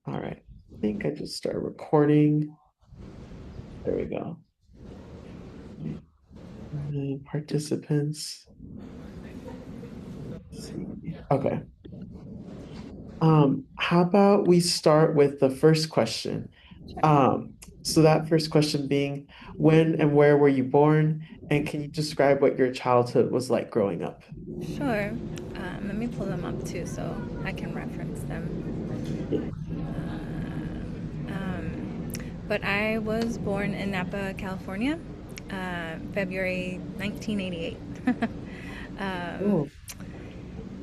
All right. I think I just started recording. There we go. Participants. Let's see. Okay. How about we start with the first question? So that first question being, when and where were you born? And can you describe what your childhood was like growing up? Sure. Let me pull them up too so I can reference them. Yeah. But I was born in Napa, California, February 1988. um, Oh,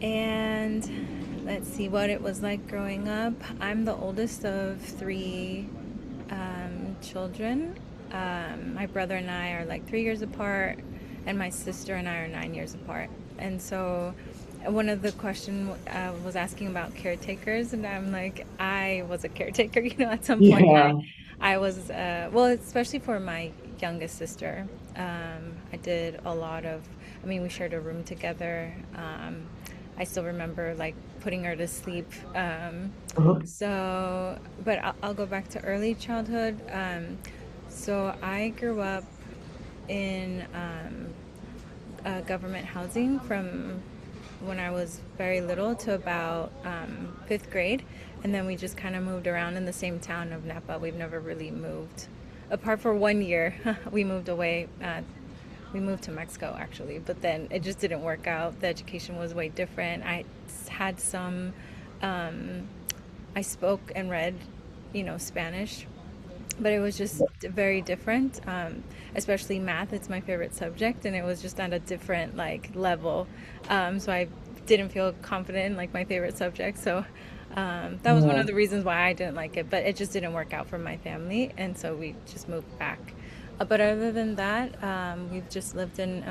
and let's see what it was like growing up. I'm the oldest of three children. My brother and I are like 3 years apart, and my sister and I are 9 years apart. And so, one of the question was asking about caretakers, and I'm like, I was a caretaker. At some point, yeah. I was well, especially for my youngest sister. I did a lot of. I mean, we shared a room together. I still remember like putting her to sleep. Uh-huh. But I'll go back to early childhood. So I grew up in government housing from when I was very little to about fifth grade. And then we just kind of moved around in the same town of Napa. We've never really moved. Apart for 1 year, we moved away. We moved to Mexico actually, but then it just didn't work out. The education was way different. I had some, um, I spoke and read, Spanish, but it was just very different. Especially math, it's my favorite subject, and it was just on a different like level. So I didn't feel confident in like my favorite subject. So that was one Yeah. of the reasons why I didn't like it. But it just didn't work out for my family, and so we just moved back. But other than that, we've just lived in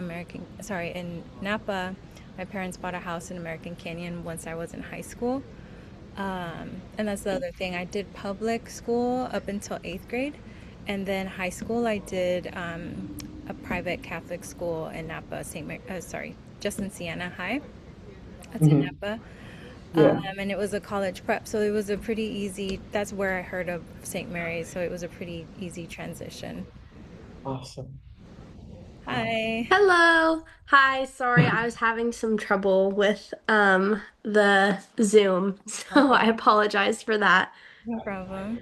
Napa. My parents bought a house in American Canyon once I was in high school. And that's the other thing. I did public school up until eighth grade. And then high school, I did a private Catholic school in Napa, Justin Siena High. That's in Mhm. Napa. Yeah. And it was a college prep. So it was a pretty easy, that's where I heard of St. Mary's. So it was a pretty easy transition. Awesome. Wow. Hi. Hello. Hi. Sorry, I was having some trouble with the Zoom, so Okay, I apologize for that. no problem.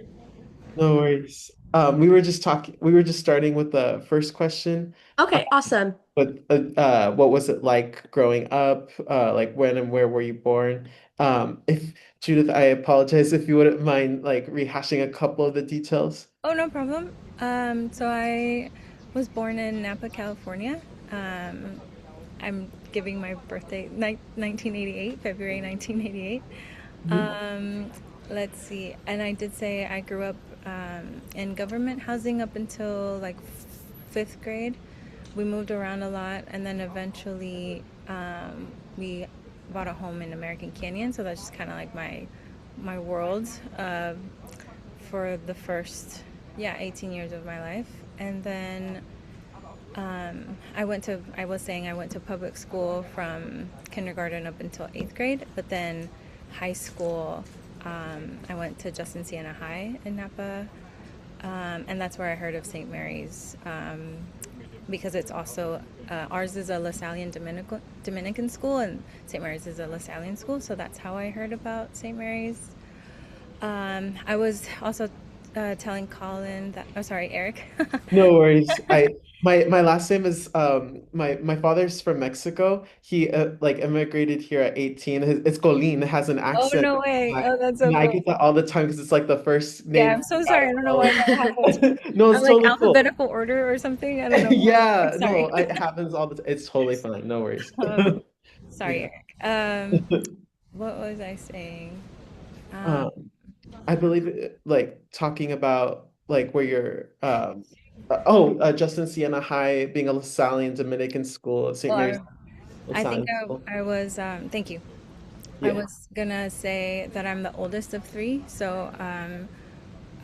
No worries. We were just starting with the first question. Okay, awesome. What was it like growing up? Like when and where were you born? If Judith, I apologize if you wouldn't mind like rehashing a couple of the details. Oh, no problem. So I was born in Napa, California. Um, I'm giving my birthday 1988, February 1988. Mhm. Um, let's see. And I did say I grew up in government housing up until like fifth grade. We moved around a lot, and then eventually we bought a home in American Canyon. So that's just kind of like my world for the first 18 years of my life. And then I was saying I went to public school from kindergarten up until eighth grade, but then high school, I went to Justin Siena High in Napa, and that's where I heard of St. Mary's, because it's also, ours is a Lasallian Dominican school, and St. Mary's is a Lasallian school, so that's how I heard about St. Mary's. I was also telling Colin that, oh, sorry, Eric. No worries. My last name is my father's from Mexico. He like immigrated here at 18. It's Colin. It has an Oh, accent. no way. I, Oh, that's so and I cool. get that all the time because it's like the first Yeah, name I'm so out of sorry. I don't know all why of that happened. them. No, I'm it's like totally cool. alphabetical order or something. I don't know why. Yeah, no, Sorry. it happens all the time. It's totally fine. No worries. Um, sorry, Yeah. Eric. What was I saying? Um, Um, I believe like talking about like where you're Justin Siena High being a Lasallian Dominican school, St. Mary's well, I think Lasallian school. I was, thank you. I Yeah. was gonna say that I'm the oldest of three. So,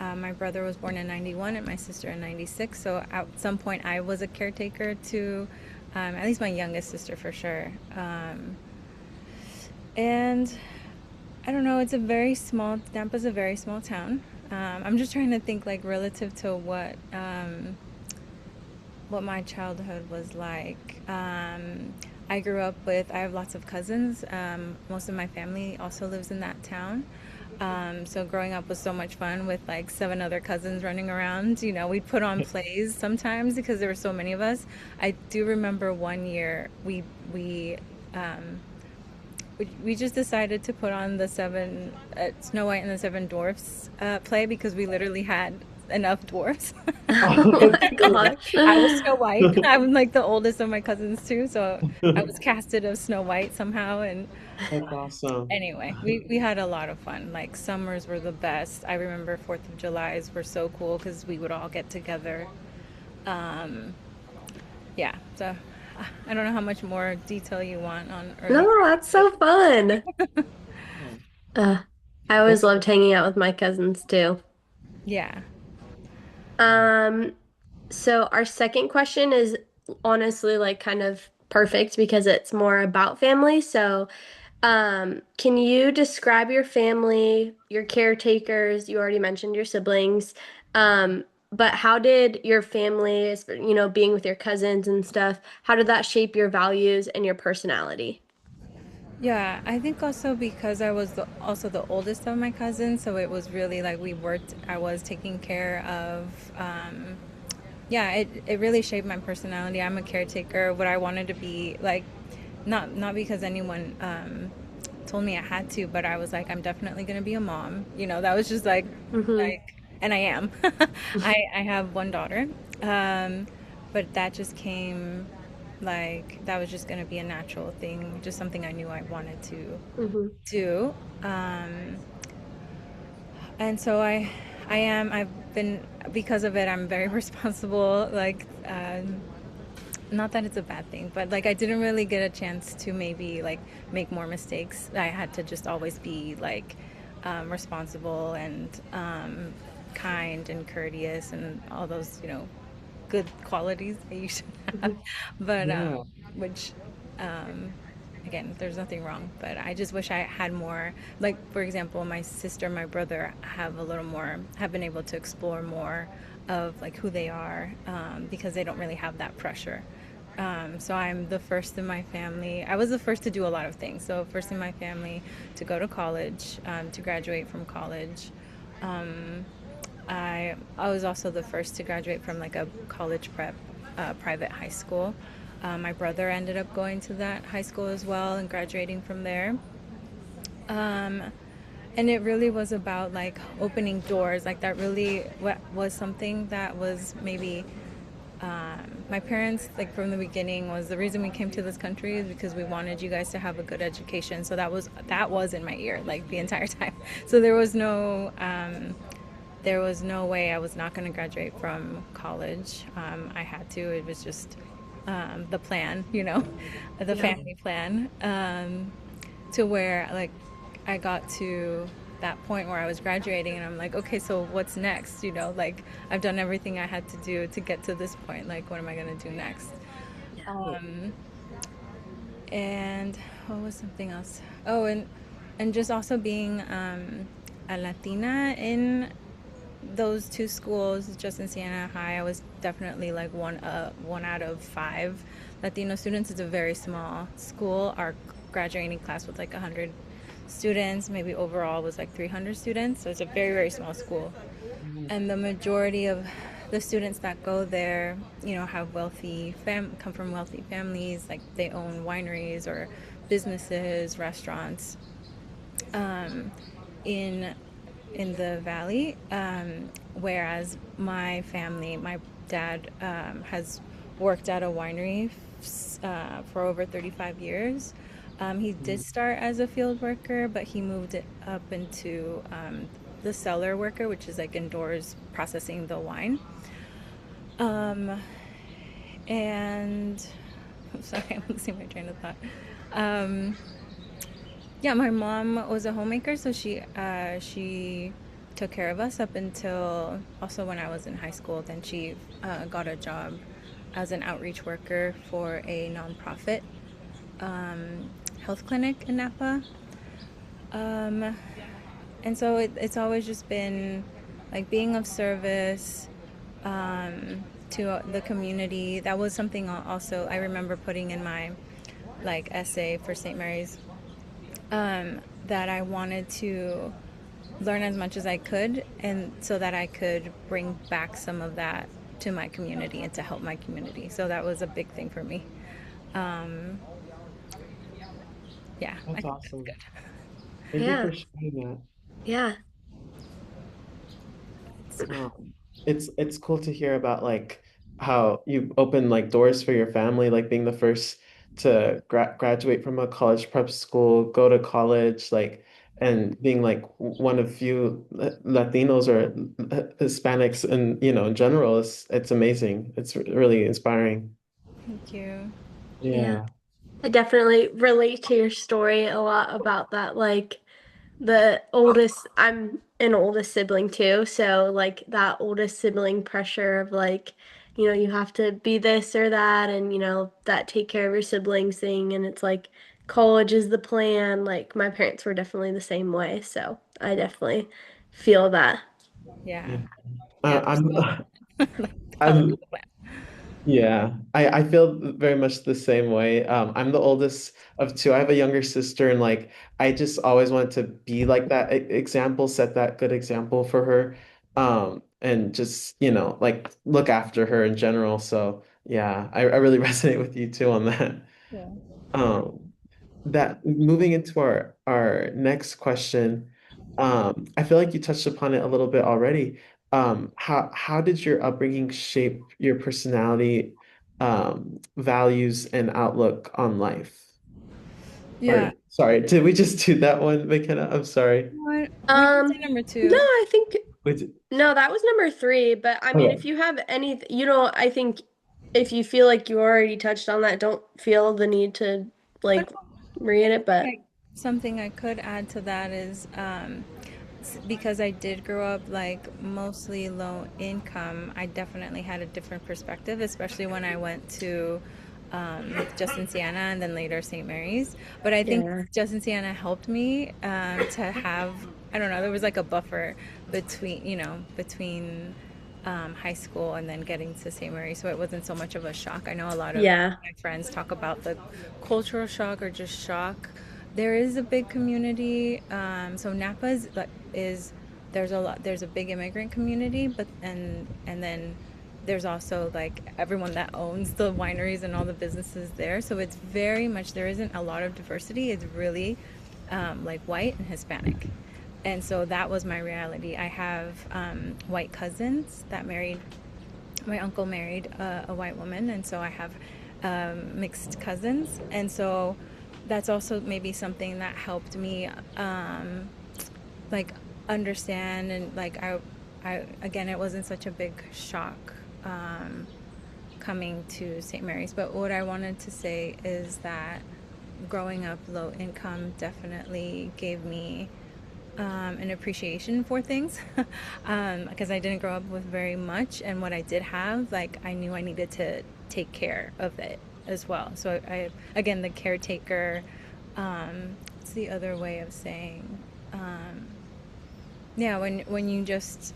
my brother was born in 91 and my sister in 96. So at some point I was a caretaker to, at least my youngest sister for sure. And I don't know. It's a very small. Nampa's a very small town. I'm just trying to think like relative to what my childhood was like. I grew up with. I have lots of cousins. Most of my family also lives in that town. So growing up was so much fun with like seven other cousins running around. You know, we'd put on plays sometimes because there were so many of us. I do remember one year um, we just decided to put on the seven Snow White and the Seven Dwarfs play because we literally had enough dwarfs. Oh my gosh. I was Snow White. I'm like the oldest of my cousins too, so I was casted as Snow White somehow. And That's awesome. anyway, we had a lot of fun. Like summers were the best. I remember Fourth of July's were so cool because we would all get together. Um, yeah, so I don't know how much more detail you want on early. No, that's so fun. Yeah. Uh, I always That's loved hanging out with my cousins too. Yeah. Um, so our second question is honestly like kind of perfect because it's more about family. So, can you describe your family, your caretakers? You already mentioned your siblings. But how did your family, being with your cousins and stuff, how did that shape your values and your personality? Yeah, I think also because I was also the oldest of my cousins, so it was really like I was taking care of, yeah, it really shaped my personality. I'm a caretaker, what I wanted to be, like, not because anyone told me I had to, but I was like, I'm definitely going to be a mom. You know, that was just Mm-hmm. like, and I am. I have one daughter, um, but that just came like that was just going to be a natural thing, just something I knew I wanted to Mm-hmm. do. Um, and so I've been, because of it, I'm very responsible. Like, not that it's a bad thing, but like I didn't really get a chance to maybe like make more mistakes. I had to just always be like responsible and kind and courteous and all those, good qualities that you should have. Mm-hmm. But Yeah. which um, again, there's nothing wrong, but I just wish I had more. Like, for example, my sister, my brother have been able to explore more of like who they are, because they don't really have that pressure. So I'm the first in my family. I was the first to do a lot of things. So first in my family to go to college, to graduate from college. Um, I was also the first to graduate from like a college prep private high school. My brother ended up going to that high school as well and graduating from there. Um, and it really was about like opening doors. Like that really was something that was maybe my parents, like from the beginning, was the reason we came to this country is because we wanted you guys to have a good education. So that was in my ear like the entire time. So there was no way I was not going to graduate from college. I had to. It was just the plan, the Yeah. family plan, to where like I got to that point where I was graduating and I'm like, okay, so what's next? Like I've done everything I had to do to get to this point. Like, what am I going to do next? Yeah. Um, and what was something else? Oh, and just also being a Latina in those two schools, just in Siena High, I was definitely like one out of five Latino students. It's a very small school. Our graduating class was like 100 students, maybe overall was like 300 students. So it's a very, very small school. And the majority of the students that go there, have come from wealthy families, like they own wineries or businesses, restaurants. Um, in in the valley, whereas my family, my dad has worked at a winery for over 35 years. He did start as a field worker, but he moved it up into the cellar worker, which is like indoors processing the wine. Um, and I'm sorry, I'm losing my train of thought. Um, Yeah, my mom was a homemaker, so she took care of us up until also when I was in high school. Then she got a job as an outreach worker for a nonprofit health clinic in Napa. Um, and so it's always just been like being of service to the community. That was something also I remember putting in my like essay for St. Mary's, that I wanted to learn as much as I could, and so that I could bring back some of that to my community and to help my community. So that was a big thing for me. Um, yeah, I That's think that's awesome. good. Thank you Yeah. for sharing that. Yeah. Um, it's cool to hear about like how you open like doors for your family, like being the first to graduate from a college prep school, go to college, like and being like one of few Latinos or Hispanics and in general, it's amazing. It's really inspiring. Thank you. Yeah. Yeah. I definitely relate to your story a lot about that. Like the oldest, I'm an oldest sibling too. So like that oldest sibling pressure of like, you have to be this or that and that take care of your siblings thing. And it's like college is the plan. Like my parents were definitely the same way. So I definitely feel that. Yeah, Yeah. yeah. There's I'm like college I'm plan. Yeah, I feel very much the same way. I'm the oldest of two. I have a younger sister, and like I just always wanted to be like that example, set that good example for her, and just like look after her in general. So yeah, I really resonate with you too on that. Yeah. Um, that moving into our next question, I feel like you touched upon it a little bit already. How did your upbringing shape your personality, values, and outlook on life? Yeah. Or sorry, did we just do that one, McKenna? I'm sorry. What? We can say Um, number no, two. I think Wait, no, that was number three. But I mean, if okay. you have any, I think if you feel like you already touched on that, don't feel the need to But like read it. But something I could add to that is because I did grow up like mostly low income, I definitely had a different perspective, especially when I went to Justin Siena and then later St. Mary's. But I think yeah, Justin Siena helped me to have, I don't know, there was like a buffer between high school and then getting to St. Mary's, so it wasn't so much of a shock. I know a lot of yeah, my friends talk about the cultural shock or just shock. There is a big community. So Napa is there's a big immigrant community, but and then there's also like everyone that owns the wineries and all the businesses there. So it's very much there isn't a lot of diversity. It's really like white and Hispanic. And so that was my reality. I have white cousins that married, my uncle married a white woman, and so I have mixed cousins. And so that's also maybe something that helped me like understand and like I again, it wasn't such a big shock coming to St. Mary's. But what I wanted to say is that growing up low income definitely gave me an appreciation for things because I didn't grow up with very much, and what I did have, like I knew I needed to take care of it as well. So I again the caretaker. It's the other way of saying, yeah, when you just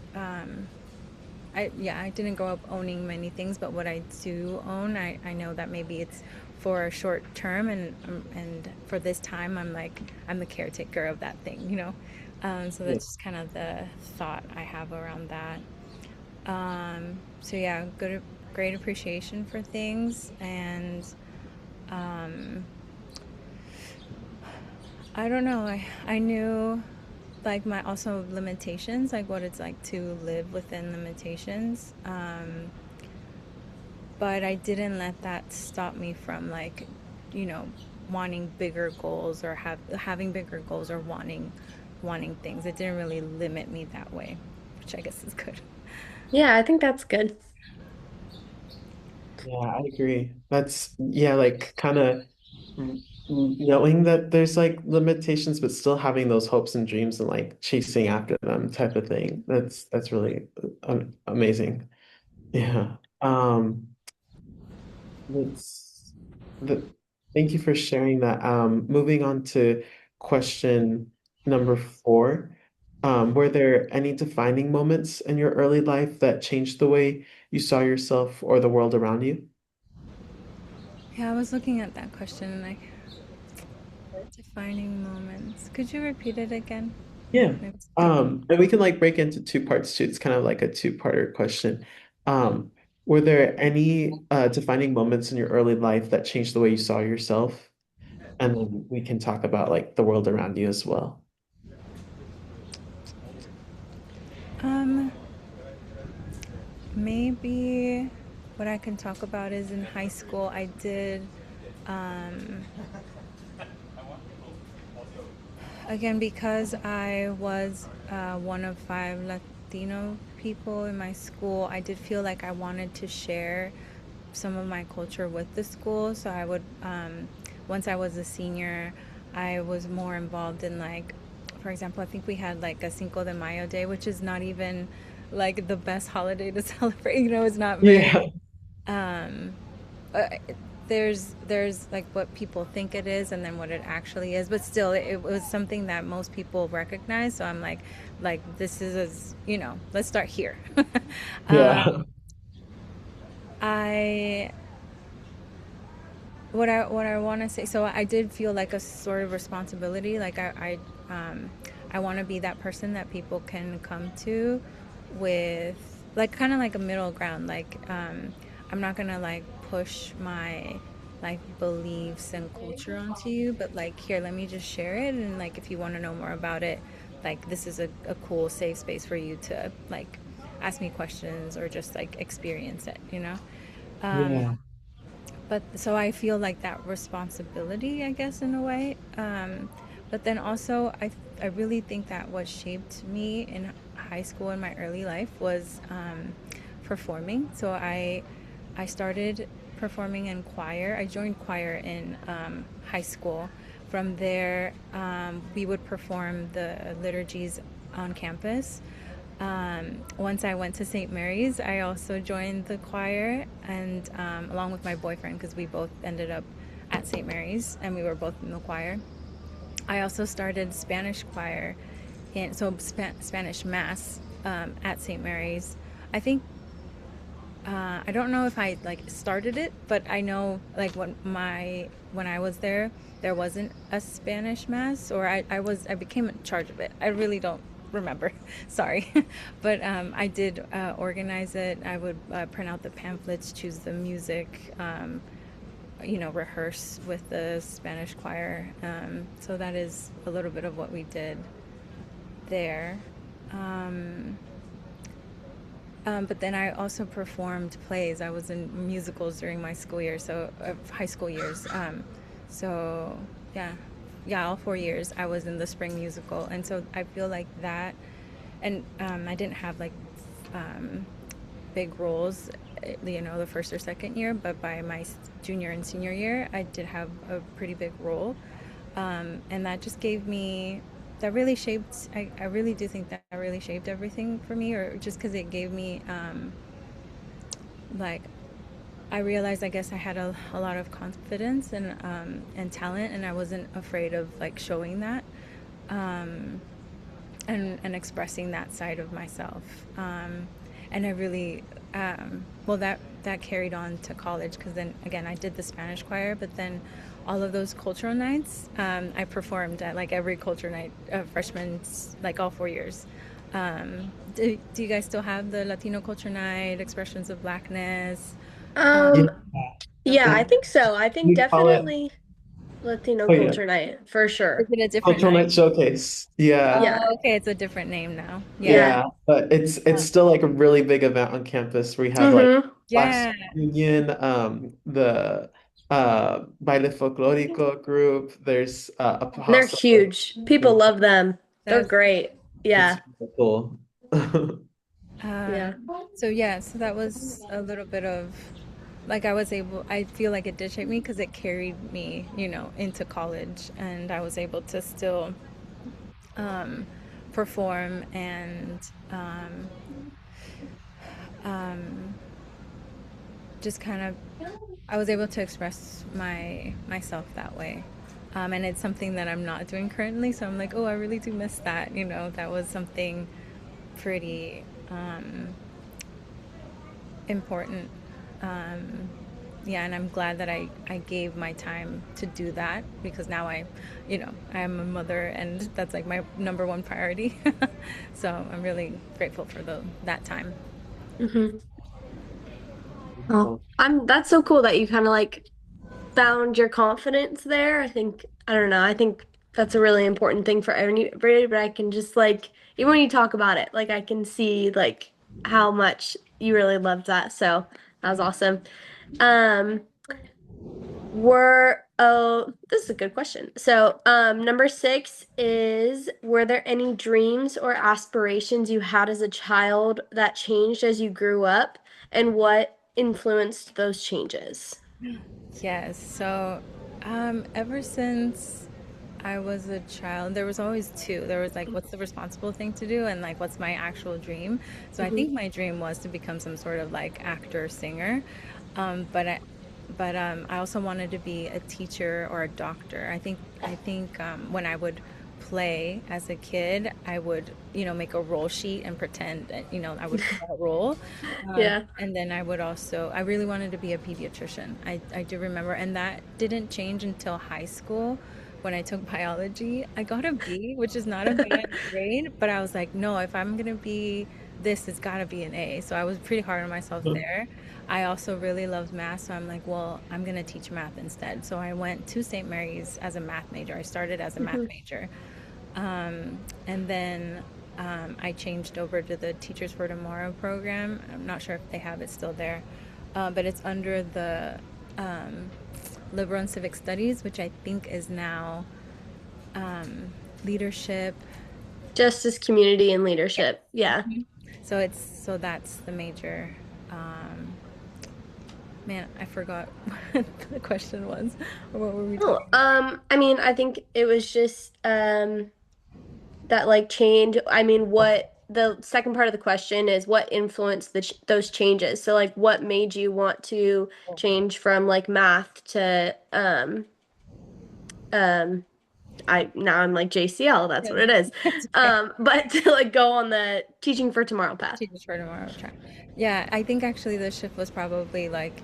I didn't grow up owning many things, but what I do own, I know that maybe it's for a short term, and for this time, I'm the caretaker of that thing. So Yeah. that's just kind of the thought I have around that. So yeah, great appreciation for things, and I don't know, I knew like my also limitations, like what it's like to live within limitations. But I didn't let that stop me from like, you know, wanting bigger goals or having bigger goals or wanting things. It didn't really limit me that way, which I guess is good. yeah. I think that's good. Yeah, I agree. That's yeah, like kind of knowing that there's like limitations, but still having those hopes and dreams and like chasing after them type of thing. That's really amazing. Yeah. Let's the Thank you for sharing that. Moving on to question number four, were there any defining moments in your early life that changed the way you saw yourself or the world around you? Yeah, I was looking at that question and like defining moments. Could you repeat it again? Yeah. Maybe it's thinking. And we can like break into two parts too. It's kind of like a two-parter question. Were there any defining moments in your early life that changed the way you saw yourself? And then we can talk about like the world around you as well. Um, Maybe what I can talk about is in high school I did um again, because I was one of five Latino people in my school, I did feel like I wanted to share some of my culture with the school. So I would, once I was a senior, I was more involved in like, for example, I think we had like a Cinco de Mayo day, which is not even like the best holiday to celebrate. You know, it's not very. Yeah. Um, uh, there's like what people think it is and then what it actually is, but still it was something that most people recognize, so I'm like this is as you know, let's start here. um, Yeah. I what I want to say, so I did feel like a sort of responsibility, like I want to be that person that people can come to with like kind of like a middle ground, like I'm not gonna like push my like beliefs and culture onto you, but like here, let me just share it, and like if you want to know more about it, like this is a cool safe space for you to like ask me questions or just like experience it, you know. um, Yeah. but so I feel like that responsibility, I guess, in a way. But then also, I really think that what shaped me in high school and my early life was performing. So I started performing in choir. I joined choir in high school. From there, we would perform the liturgies on campus. Once I went to St. Mary's, I also joined the choir, and along with my boyfriend, because we both ended up at St. Mary's and we were both in the choir. I also started Spanish choir, in so Spanish mass at St. Mary's. I think I don't know if I like started it, but I know like when I was there, there wasn't a Spanish mass, or I became in charge of it. I really don't remember, sorry, but I did organize it. I would print out the pamphlets, choose the music, you know, rehearse with the Spanish choir. So that is a little bit of what we did there. Um, but then I also performed plays. I was in musicals during my school year, so high school years. So yeah, yeah, all 4 years I was in the spring musical, and so I feel like that. And I didn't have like um, big roles, you know, the first or second year, but by my junior and senior year, I did have a pretty big role, and that just gave me that really shaped I really do think that really shaped everything for me, or just because it gave me like I realized I guess I had a lot of confidence and talent, and I wasn't afraid of like showing that, um, and expressing that side of myself. And I really, well, that carried on to college, because then again, I did the Spanish choir, but then all of those cultural nights, I performed at like every culture night of freshmen, like all 4 years. Do you guys still have the Latino culture night, expressions of blackness? Yeah. Um, yeah, I Okay. think so. I think We call it, definitely Latino oh yeah, culture night for Is sure. it a different Cultural night? Night Showcase. Yeah. Yeah. Oh, okay, it's a different name now. Yeah. Yeah. Yeah. But it's still like a really big event on campus. We have like Mm-hmm. Black Yeah. Student Union, the Baile Folklorico group. There's They're Apostle. huge. People love them. They're That's great. It's Yeah. really cool. Yeah. so yeah, so that was a little bit of like I feel like it did shape me because it carried me, you know, into college, and I was able to still um, perform and um, just kind of I was able to express myself that way. And it's something that I'm not doing currently. So I'm like, oh, I really do miss that. You know, that was something pretty important. Um, yeah, and I'm glad that I gave my time to do that because now I am a mother and that's like my number one priority. So I'm really grateful for that time. Hmm. Oh, Beautiful. that's so cool that you kind of like found your confidence there. I don't know, I think that's a really important thing for everybody, but I can just like, even when you talk about it, like I can see like how much you really loved that. So that was awesome. Um, this is a good question. So, number 6 is, were there any dreams or aspirations you had as a child that changed as you grew up, and what influenced those changes? Yes. So, ever since I was a child, there was always two. There was like, what's the responsible thing to do, and like, what's my actual dream? So, I think Hmm. my dream was to become some sort of like actor, singer. But I also wanted to be a teacher or a doctor. I think when I would play as a kid, I would, make a role sheet and pretend that, I would play that role. Yeah. And then I really wanted to be a pediatrician. I do remember, and that didn't change until high school when I took biology. I got a B, which is not a bad grade, but I was like, no, if I'm gonna be this, it's gotta be an A. So I was pretty hard on myself there. I also really loved math, so I'm like, well, I'm gonna teach math instead. So I went to St. Mary's as a math major. I started as a math Hmm. major. And then I changed over to the Teachers for Tomorrow program. I'm not sure if they have it still there, but it's under the um, Liberal and Civic Studies, which I think is now leadership. Justice, community, and Yeah. leadership. Yeah. So that's the major. Um, Man, I forgot what the question was, or what were we Oh, talking about? I mean, I think it was just that like change. I mean, what the second part of the question is, what influenced those changes? So like what made you want to change from like math to um I now I'm like JCL, that's Yeah, what it is. it's okay. But to like go on the teaching for tomorrow path. Teachers for Tomorrow track. Yeah, I think actually the shift was probably like,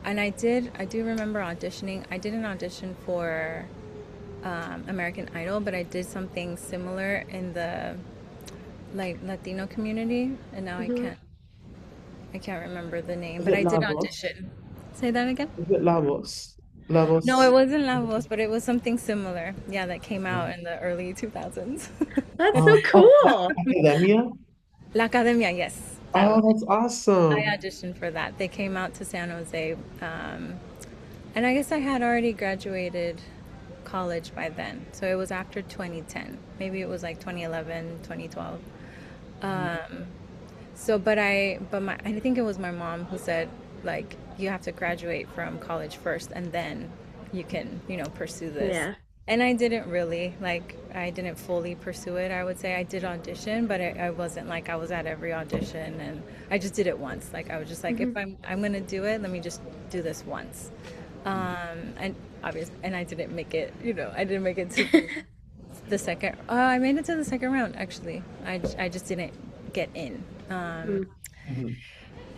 and I do remember auditioning. I did an audition for American Idol, but I did something similar in the like Latino community, and now Hmm. I can't remember the name, Is but it I did Lavos? audition. Say that again? Is it Lavos? No, it Lavos. wasn't La Voz, but it was something similar. Yeah, that came out in the early 2000s. That's so cool. Academia? La Academia, yes, that Oh, one. that's I awesome. auditioned for that. They came out to San Jose, and I guess I had already graduated college by then. So it was after 2010. Maybe it was like 2011, 2012. Um, I think it was my mom who said, like, you have to graduate from college first and then you can, pursue this. Yeah. And I didn't really, like, I didn't fully pursue it. I would say I did audition, but I wasn't like I was at every audition and I just did it once. Like, I was just like, if Hmm. I'm going to do it, let me just do this once. And obviously, and I didn't make it, I didn't make it to the second. I made it to the second round actually. I just didn't get in. Mhm.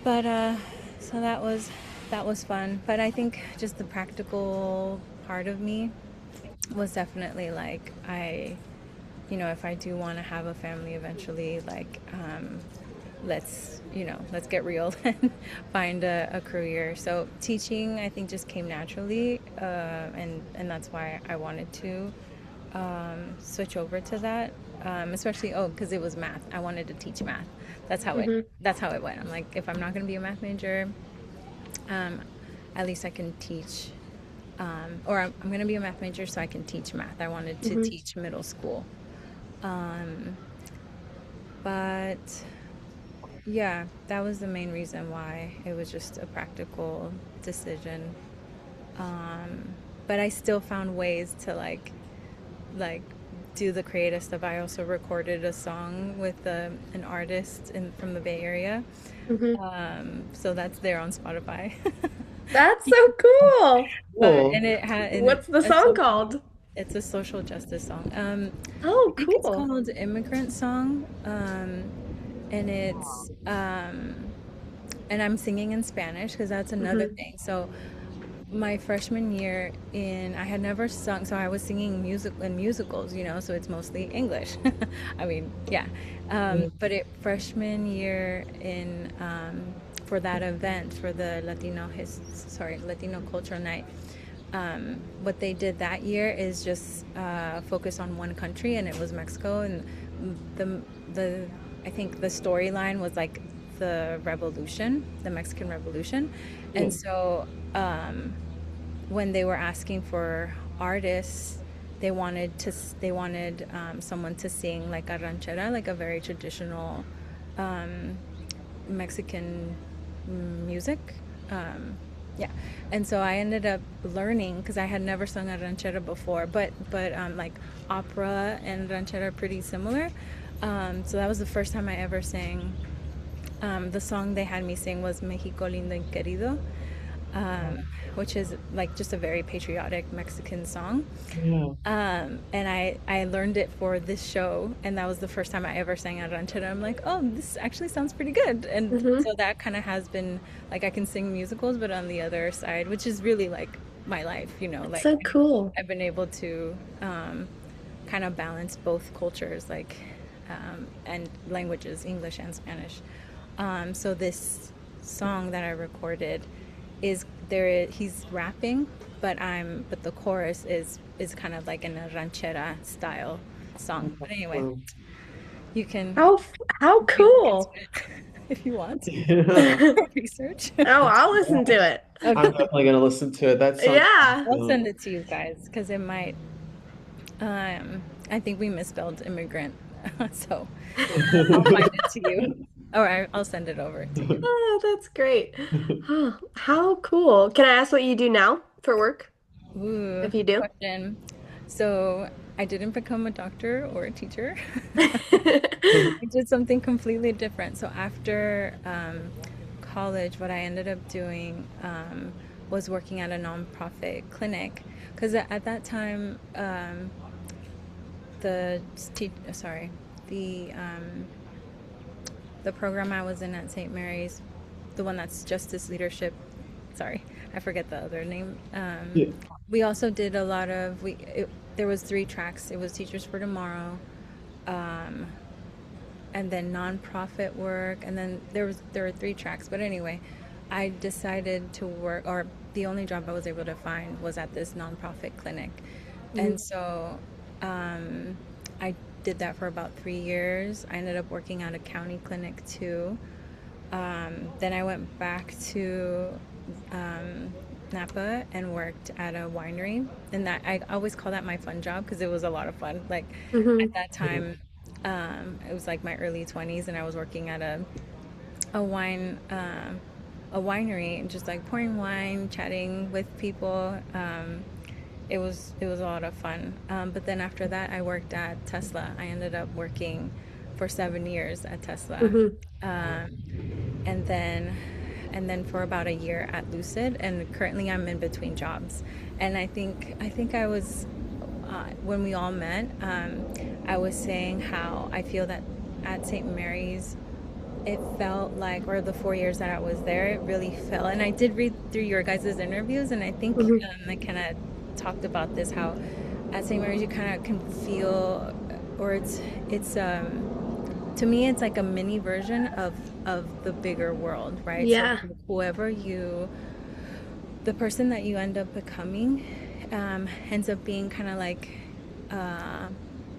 But so that was fun. But I think just the practical part of me was definitely like if I do want to have a family eventually, like let's get real and find a career. So teaching, I think, just came naturally, and that's why I wanted to switch over to that. Especially because it was math. I wanted to teach math. That's how it. Hmm. That's how it went. I'm like, if I'm not going to be a math major, um, at least I can teach. Or I'm going to be a math major, so I can teach math. I wanted to Hmm. teach middle school. Um, but yeah, that was the main reason why it was just a practical decision. Um, but I still found ways to like do the creative stuff. I also recorded a song with an artist from the Bay Area, Hmm. so that's there on Spotify. That's so cool. But Cool. and it had and What's the a song social called? it's a social justice song. Oh, I think it's cool. called Immigrant Song. And it's and I'm singing in Spanish because that's another Hmm. thing. So my freshman year I had never sung, so I was singing music in musicals, so it's mostly English. I mean, yeah. Yeah. But freshman year for that event for the Latino Cultural Night, what they did that year is just focus on one country, and it was Mexico. And the the I think the storyline was like the Mexican Revolution, and Oh, so when they were asking for artists, they wanted someone to sing like a ranchera, like a very traditional Mexican music. Um, yeah, and so I ended up learning because I had never sung a ranchera before, but like opera and ranchera are pretty similar. So that was the first time I ever sang. The song they had me sing was Mexico Lindo y Querido, wow. which is like just a very patriotic Mexican song. Yeah. And I learned it for this show, and that was the first time I ever sang a ranchera. I'm like, oh, this actually sounds pretty good. And Hmm. so that kind of has been like I can sing musicals, but on the other side, which is really like my life, That's like so cool. I've been able to kind of balance both cultures, like and languages, English and Spanish. So this song that I recorded is there. He's rapping, but the chorus is kind of like in a ranchera style song. But anyway, Wow. you can How how you can look into cool. it if you want Yeah. research. Oh, I'll listen to Yeah. it. I'm Okay, definitely gonna listen to it. That sounds Yeah. I'll awesome. send it to you guys because it might. I think we misspelled immigrant, so I'll find it to you, or I'll send it over to you. Oh, that's great. Oh, how cool. Can I ask what you do now for work? Ooh, If you good do. question. So I didn't become a doctor or a teacher. I did something completely different. So after college, what I ended up doing was working at a nonprofit clinic. Because at that time, the sorry, the the program I was in at St. Mary's, the one that's Justice Leadership. Sorry, I forget the other name. Yeah. We also did a lot of there was three tracks. It was Teachers for Tomorrow, um, and then nonprofit work, and then there were three tracks. But anyway, I decided to work, or the only job I was able to find was at this nonprofit clinic, and Mhm. so I did that for about 3 years. I ended up working at a county clinic too. Then I went back to um, Napa and worked at a winery, and that I always call that my fun job because it was a lot of fun. Like at Mhm. that time, it was like my early 20s, and I was working at a wine a winery and just like pouring wine, chatting with people. It was a lot of fun. But then after that, I worked at Tesla. I ended up working for 7 years at Tesla, Mhm. um, and then for about a year at Lucid. And currently, I'm in between jobs. And I think I was when we all met. I was saying how I feel that at St. Mary's it felt like, or the 4 years that I was there, it really felt. And I did read through your guys' interviews, and I think Mhm. I kind of talked about this how at St. Mary's you kind of can feel, or it's to me it's like a mini version of the bigger world, right? So Yeah. whoever the person that you end up becoming ends up being kind of like uh,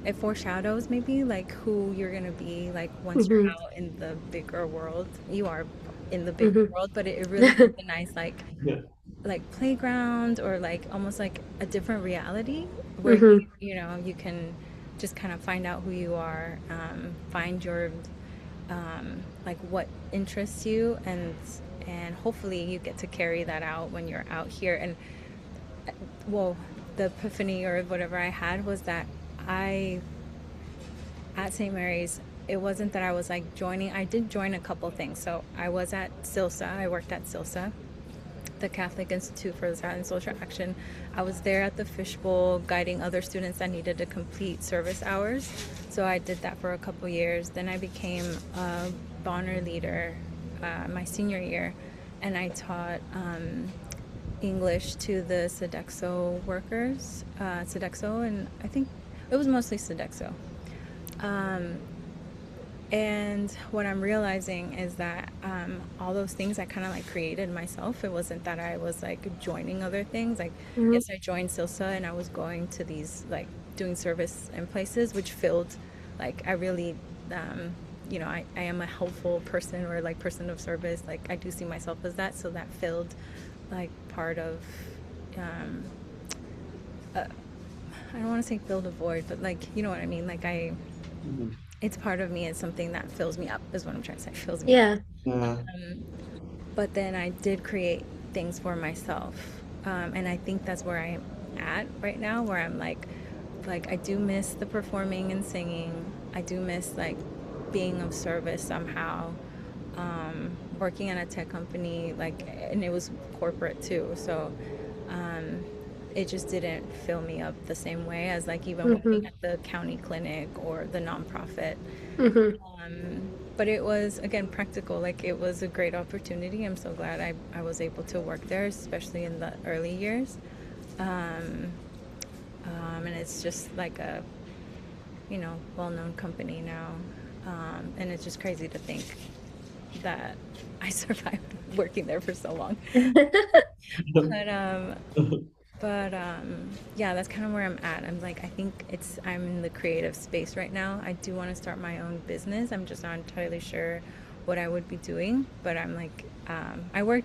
it foreshadows maybe like who you're gonna be like once you're Mhm. out in the bigger world. You are in the bigger Mhm. world, but it really is a nice Yeah. like playground, or like almost like a different reality where Mhm. you can just kind of find out who you are, find your like what interests you, and hopefully you get to carry that out when you're out here. And well, the epiphany or whatever I had was that I at St. Mary's, it wasn't that I was like joining. I did join a couple things. So I was at Silsa. I worked at Silsa, the Catholic Institute for Zion Social Action. I was there at the fishbowl guiding other students that needed to complete service hours. So I did that for a couple years. Then I became a Bonner leader my senior year, and I taught English to the Sodexo workers, Sodexo, and I think it was mostly Sodexo. Um, and what I'm realizing is that all those things I kind of like created myself. It wasn't that I was like joining other things. Like, Hmm. yes, I joined Silsa and I was going to these like doing service in places, which filled, like, I really, um, I am a helpful person or like person of service. Like, I do see myself as that. So that filled like part of, um, I don't want to say filled a void, but like, you know what I mean? Like, Mhm. it's part of me. It's something that fills me up, is what I'm trying to say. Fills me up. Yeah. Yeah. But then I did create things for myself. And I think that's where I'm at right now, where I'm like I do miss the performing and singing. I do miss like being of service somehow. Working at a tech company, like, and it was corporate too. So um, it just didn't fill me up the same way as like even working Hmm. at the county clinic or the nonprofit. Hmm. But it was, again, practical. Like, it was a great opportunity. I'm so glad I was able to work there, especially in the early years. Um, and it's just like a, well-known company now. And it's just crazy to think that I survived working there for so long. But yeah, that's kind of where I'm at. I'm like, I think I'm in the creative space right now. I do want to start my own business. I'm just not entirely sure what I would be doing, but I'm like,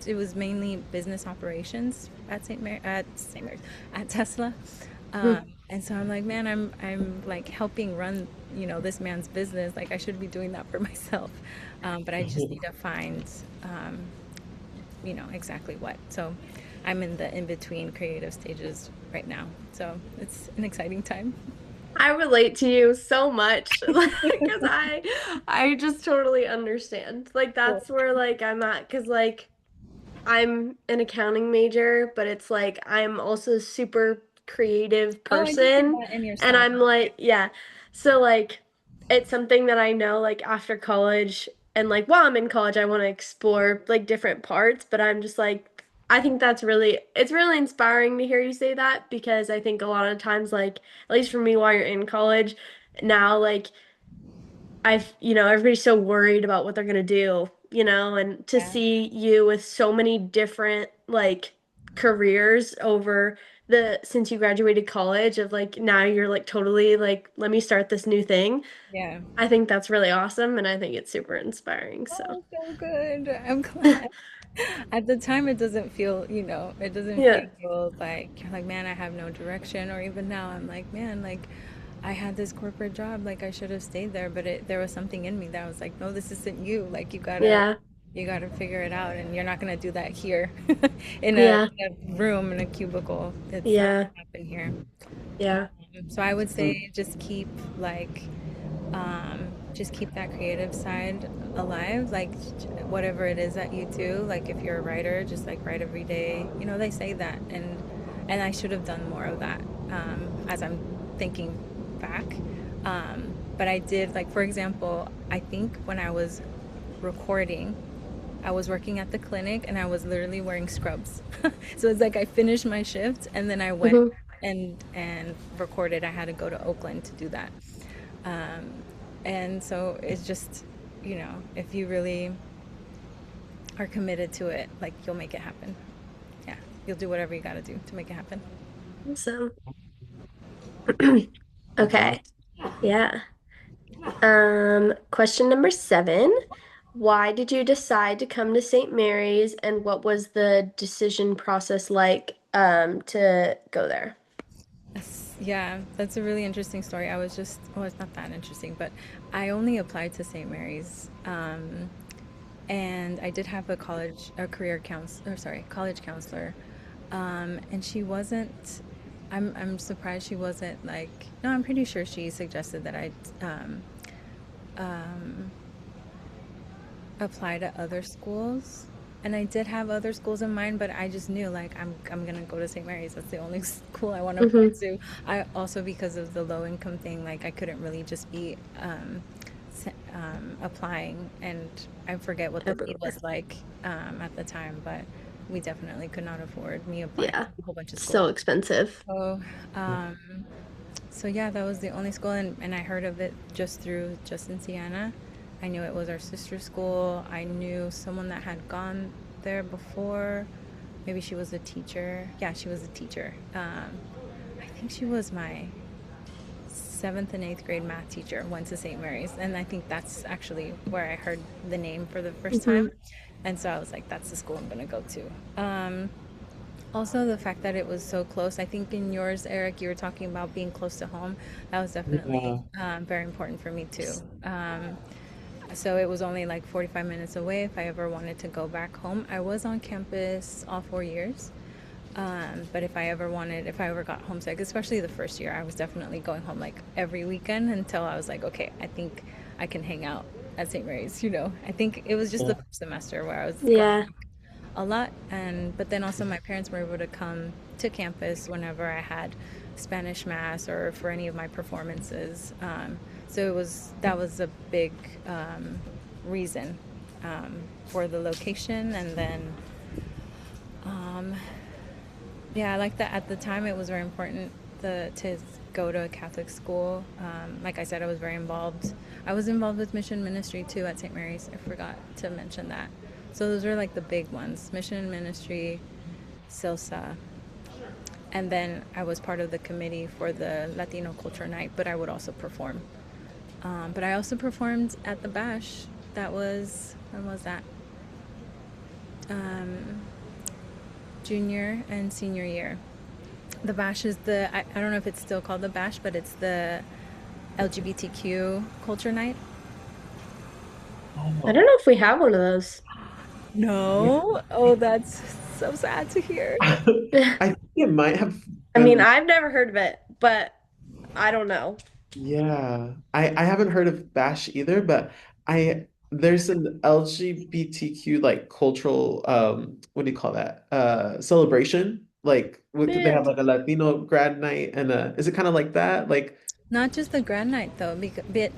it was mainly business operations at St. Mary's, at Tesla. And so I'm like, man, I'm like helping run, this man's business. Like, I should be doing that for myself. But I just need to find, exactly what. So I'm in the in between creative stages right now. So it's an exciting time. I relate to you so much because I just totally understand. Like Cool. that's where like I'm at because like I'm an accounting major, but it's like I'm also a super creative Oh, I do see person. that in your And style. I'm like, yeah. So like it's something that I know like after college and like while I'm in college I want to explore like different parts, but I'm just like I think it's really inspiring to hear you say that because I think a lot of times like at least for me while you're in college now like everybody's so worried about what they're gonna do, and to Yeah. see you with so many different like careers over the since you graduated college of like now you're like totally like let me start this new thing. Yeah. I think that's really awesome and I think it's super inspiring. So Oh, so good. I'm glad. At the time, it doesn't feel, it doesn't yeah. feel like you're like, man, I have no direction. Or even now, I'm like, man, like, I had this corporate job, like, I should have stayed there, but there was something in me that was like, no, this isn't you. Like, Yeah. you gotta figure it out, and you're not gonna do that here, Yeah. in a room in a cubicle. It's not Yeah. gonna happen here. Yeah. So I would say just keep like just keep that creative side alive, like whatever it is that you do. Like, if you're a writer, just like write every day. They say that, and I should have done more of that, as I'm thinking back. But I did, like, for example, I think when I was recording, I was working at the clinic and I was literally wearing scrubs. So it's like I finished my shift and then I went Hmm. and recorded. I had to go to Oakland to do that. Um, and so it's just, if you really are committed to it, like, you'll make it happen. Yeah, you'll do whatever you got to do to make it happen. Awesome. That's Okay. awesome. Yeah. Question number 7. Why did you decide to come to St. Mary's and what was the decision process like to go there? Yeah, that's a really interesting story. Well, it's not that interesting, but I only applied to St. Mary's. And I did have a career counselor, or sorry, college counselor. And she wasn't, I'm surprised she wasn't like, no, I'm pretty sure she suggested that I apply to other schools. And I did have other schools in mind, but I just knew like I'm gonna go to St. Mary's. That's the only school I want to apply Hmm. to. I also, because of the low income thing, like I couldn't really just be applying, and I forget what the fee Everywhere. was like at the time, but we definitely could not afford me applying Yeah. to a whole bunch of schools. So expensive. So, um, so yeah, that was the only school, and I heard of it just through Justin Sienna. I knew it was our sister school. I knew someone that had gone there before. Maybe she was a teacher. Yeah, she was a teacher. I think she was my seventh and eighth grade math teacher. Went to St. Mary's, and I think that's actually where I heard the name for the first Hmm. time. And so I was like, that's the school I'm gonna go to. Also, the fact that it was so close. I think in yours, Eric, you were talking about being close to home. That was definitely Yeah. very important for me too. So it was only like 45 minutes away if I ever wanted to go back home. I was on campus all 4 years. But if I ever got homesick, especially the first year, I was definitely going home like every weekend until I was like, okay, I think I can hang out at St. Mary's. I think it was just the Yeah. first semester where I was going Yeah. a lot, and but then also my parents were able to come to campus whenever I had Spanish mass or for any of my performances. So that was a big reason for the location, and then um, yeah, I like that at the time it was very important to go to a Catholic school. Like I said, I was very involved. I was involved with mission ministry too at St. Mary's. I forgot to mention that. So those were like the big ones: mission and ministry, SILSA, and then I was part of the committee for the Latino Culture Night. But I would also perform. But I also performed at the Bash. That was when was that? Um, Junior and senior year. The Bash is I don't know if it's still called the Bash, but it's the LGBTQ culture night. I don't Oh, know if we have one of those. yeah. No? Oh, that's so sad to hear. I think it might have I mean, been. I've never heard of it, but I don't know. Yeah, I haven't heard of Bash either, but I there's an LGBTQ like cultural what do you call that? Celebration. Like they Yeah. have like a Latino grad night and is it kind of like that? Like Not just the grad night though,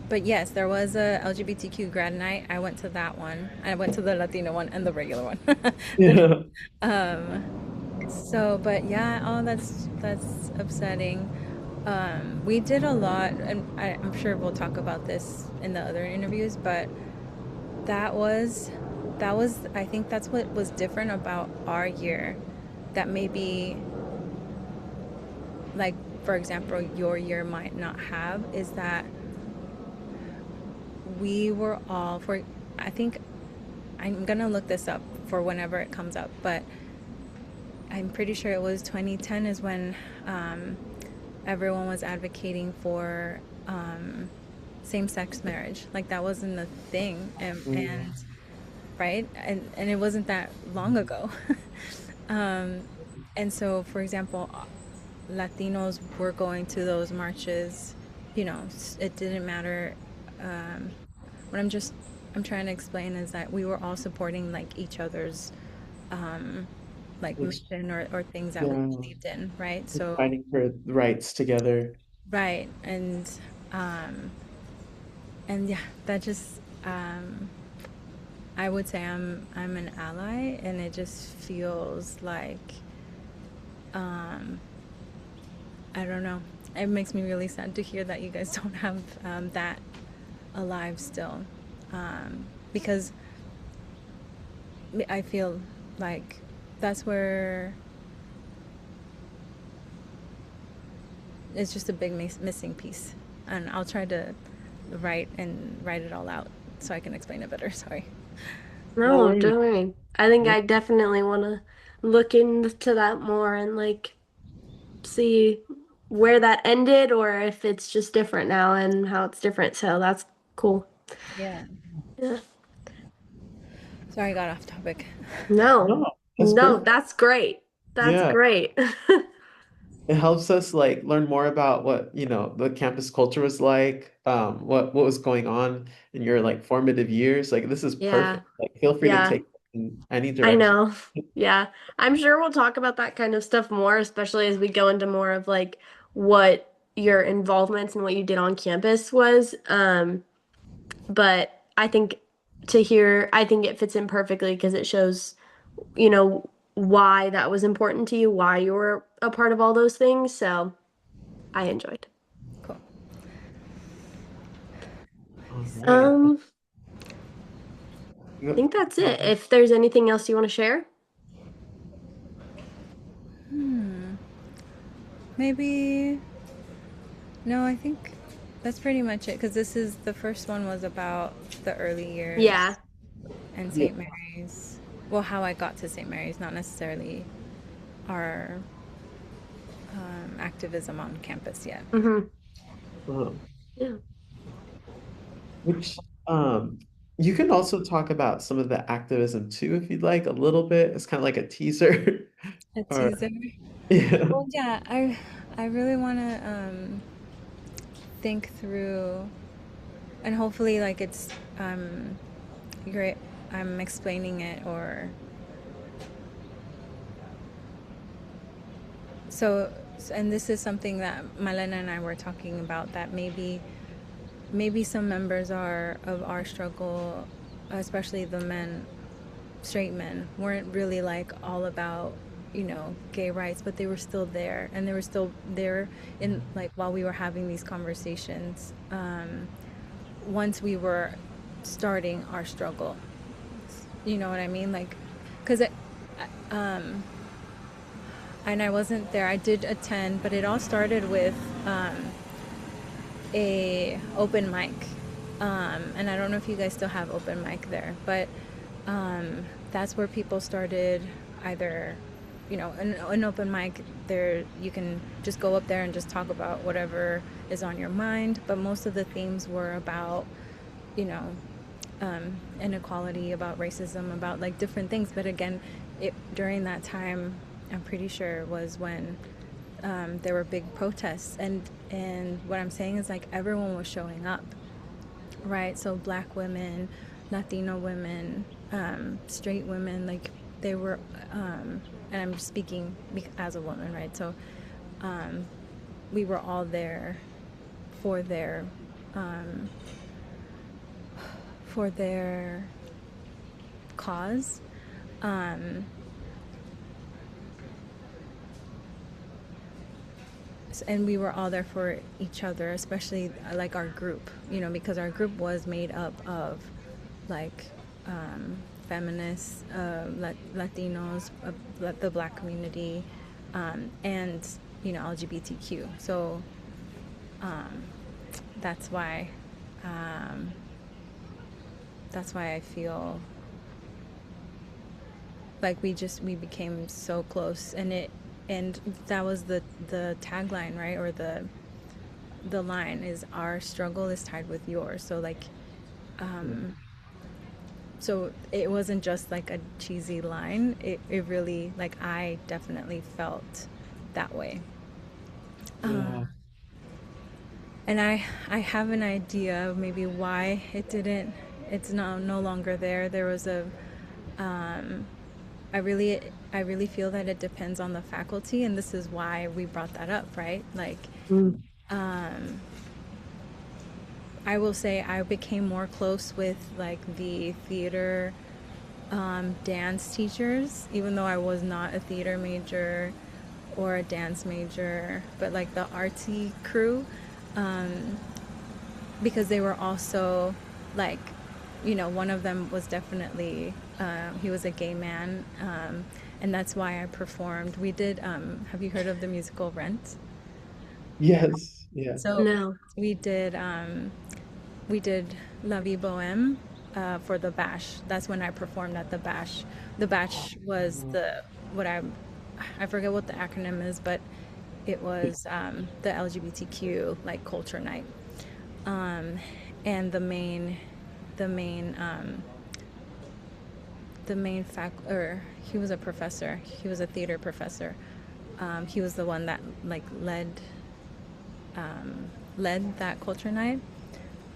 but yes, there was a LGBTQ grad night. I went to that one. I went to the Latino one and the regular one. yeah. um, So, but yeah, oh, that's upsetting. We did a lot, and I'm sure we'll talk about this in the other interviews, but that was I think that's what was different about our year that maybe, like, for example, your year might not have, is that we were all for I think I'm gonna look this up for whenever it comes up, but I'm pretty sure it was 2010 is when everyone was advocating for same-sex marriage. Like that wasn't a thing, and Mm. right, and it wasn't that long ago. um, and so, for example, Latinos were going to those marches. It didn't matter. Um, what I'm trying to explain is that we were all supporting like each other's um, like It's mission or things that we yeah, believed in, right? like So fighting for rights together. right, um, and yeah, that just I would say I'm an ally, and it just feels like um, I don't know. It makes me really sad to hear that you guys don't have that alive still, because I feel like that's where it's just a big missing piece, and I'll try to write it all out so I can explain it better. Sorry. No No, worries. don't worry. I think Yeah. I definitely want to look into that more and like see where that ended or if it's just different now and how it's different. So that's cool. Yeah. Yeah. Sorry, I got off topic. No, No, that's no, perfect. that's great. That's Yeah. great. It helps us like learn more about what, the campus culture was like, what was going on in your like formative years. Like this is Yeah, perfect. Like feel free to yeah. take. in any I direction. know. Yeah. I'm sure we'll talk about that kind of stuff more, especially as we go into more of like what your involvements and what you did on campus was. But I think it fits in perfectly because it shows, why that was important to you, why you were a part of all those things. So I enjoyed. Cool. All right. Um, I Yep. think that's it. If there's anything else you want to share. Maybe no, I think that's pretty much it because this is the first one was about the early Yeah. years and Yeah. St. Mary's. Well, how I got to St. Mary's, not necessarily our activism on campus yet. Hmm. Uh-huh. Yeah. Which you can also talk about some of the activism too, if you'd like, a little bit. It's kind of like a teaser. A Or teaser. yeah. Well, yeah, I really want to think through, and hopefully, like it's great. I'm explaining it, or so. And this is something that Malena and I were talking about. That maybe some members are of our struggle, especially the men, straight men, weren't really like all about gay rights, but they were still there, and they were still there in like while we were having these conversations, once we were starting our struggle. You know what I mean? Like, because and I wasn't there. I did attend, but it all started with a open mic, and I don't know if you guys still have open mic there, but that's where people started either, an open mic there. You can just go up there and just talk about whatever is on your mind, but most of the themes were about, you know, inequality, about racism, about like different things. But again, during that time, I'm pretty sure was when there were big protests, and what I'm saying is like everyone was showing up, right? So black women, Latino women, straight women, like they were, and I'm speaking as a woman, right? So we were all there for their um, for their cause. Um, and we were all there for each other, especially like our group, because our group was made up of like feminists, Latinos, the black community, and LGBTQ. So um, that's why um, that's why I feel like we became so close, and that was the tagline, right? Or the line is, our struggle is tied with yours. So like so it wasn't just like a cheesy line. It really, like, I definitely felt that way. Yeah. And I have an idea of maybe why it's no longer there. There was a um I really feel that it depends on the faculty, and this is why we brought that up, right? Like, Mm. um I will say I became more close with like the theater, dance teachers, even though I was not a theater major or a dance major, but like the artsy crew, um, because they were also like, one of them was definitely, he was a gay man, and that's why I performed. We did, have you heard of the musical Rent? Yes. Yeah. So No. we did, we did La Vie Boheme for the Bash. That's when I performed at the Bash. The Bash was what I forget what the acronym is, but it was the LGBTQ like culture night. Um, and the main, or he was a professor. He was a theater professor. He was the one that like led that culture night.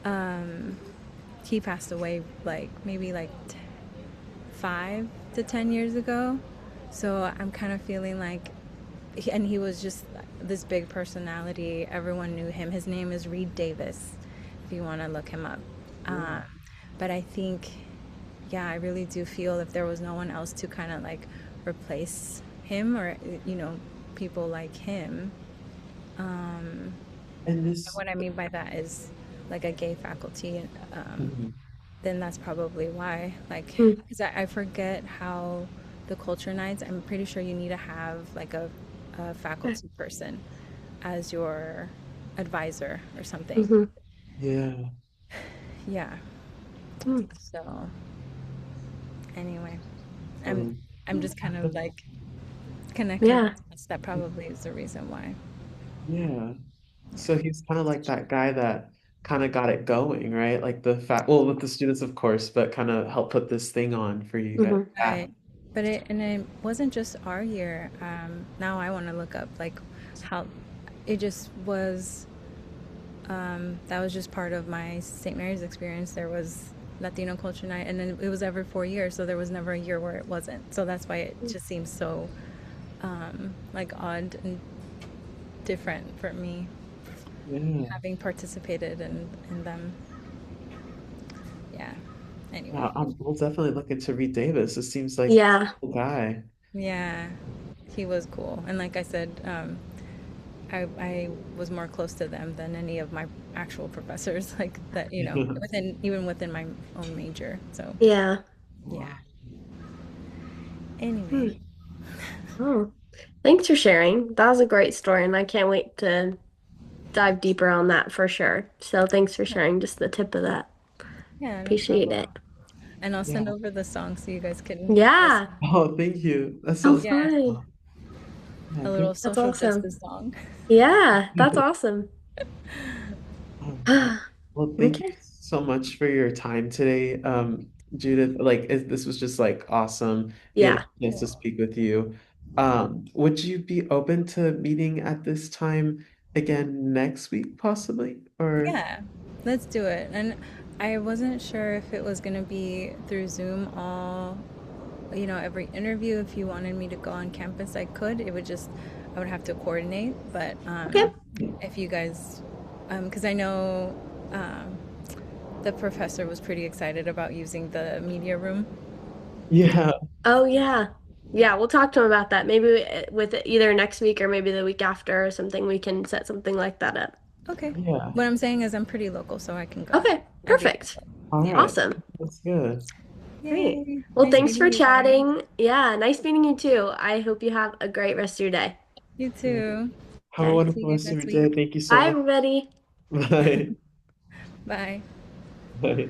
Um, he passed away like maybe like 5 to 10 years ago. So I'm kind of feeling like, and he was just this big personality. Everyone knew him. His name is Reed Davis, if you want to look him up. Yeah. Um, but I think, yeah, I really do feel if there was no one else to kind of like replace him or, you know, people like him. Um, And and this, what I mean by that is like a gay faculty. mhm. Then that's probably why. Like, Mm. because I forget how the culture nights, I'm pretty sure you need to have like a Okay. faculty person as your advisor or something. Mm-hmm. Yeah. Yeah. Mm. So anyway, I'm Um, I'm just kind of like connecting the Yeah. dots. That probably is the reason why. yeah. So he's kind of like that guy that kind of got it going, right? Like the fact, well, with the students, of course, but kind of helped put this thing on for you guys. Mm-hmm. Yeah. Right. But it wasn't just our year. Now I want to look up like how it just was. That was just part of my St. Mary's experience. There was Latino Culture Night, and then it was every 4 years, so there was never a year where it wasn't. So that's why it just seems so like odd and different for me Yeah. having participated in them. Yeah. Anyway, Yeah, we'll definitely look into Reed Davis. It seems like Yeah. a guy. yeah, he was cool, and like I said, I was more close to them than any of my actual professors, like that, you know, Yeah. within even within my own major. So Yeah. yeah. Wow. Hmm. Anyway, Oh, thanks for sharing. That was a great story, and I can't wait to dive deeper on that for sure. So thanks for yeah, sharing just the tip of that. yeah, no Appreciate problem. it. And I'll Yeah. send over the song so you guys can Yeah. listen. Oh, thank you. That Oh, sounds Yeah, fine. awesome. Yeah, a thank little That's social awesome. justice song. Yeah, that's you. awesome. Yeah. Well, thank you Okay. so much for your time today, Judith. Like, this was just like awesome being a Yeah. chance to speak with you. Would you be open to meeting at this time again next week, possibly? Or Yeah, let's do it. And I wasn't sure if it was going to be through Zoom all, you know, every interview. If you wanted me to go on campus, I could. It would just, I would have to coordinate. But Okay. if you guys, because I know um, the professor was pretty excited about using the media room. yeah, Oh, yeah. Yeah, we'll talk to him about that. Maybe with either next week or maybe the week after or something, we can set something like that up. Okay. yeah. What I'm saying is I'm pretty local, so I can go. Okay, I'd be perfect. available. All Yeah. right. Awesome. That's good. Great. Yay. Well, Nice thanks meeting for you guys. chatting. Yeah, nice meeting you too. I hope you have a great rest of your day. You Yeah. too. Have a Okay. See wonderful you rest of next your day. week. Thank you so Bye, much. everybody. Bye. Bye. Bye.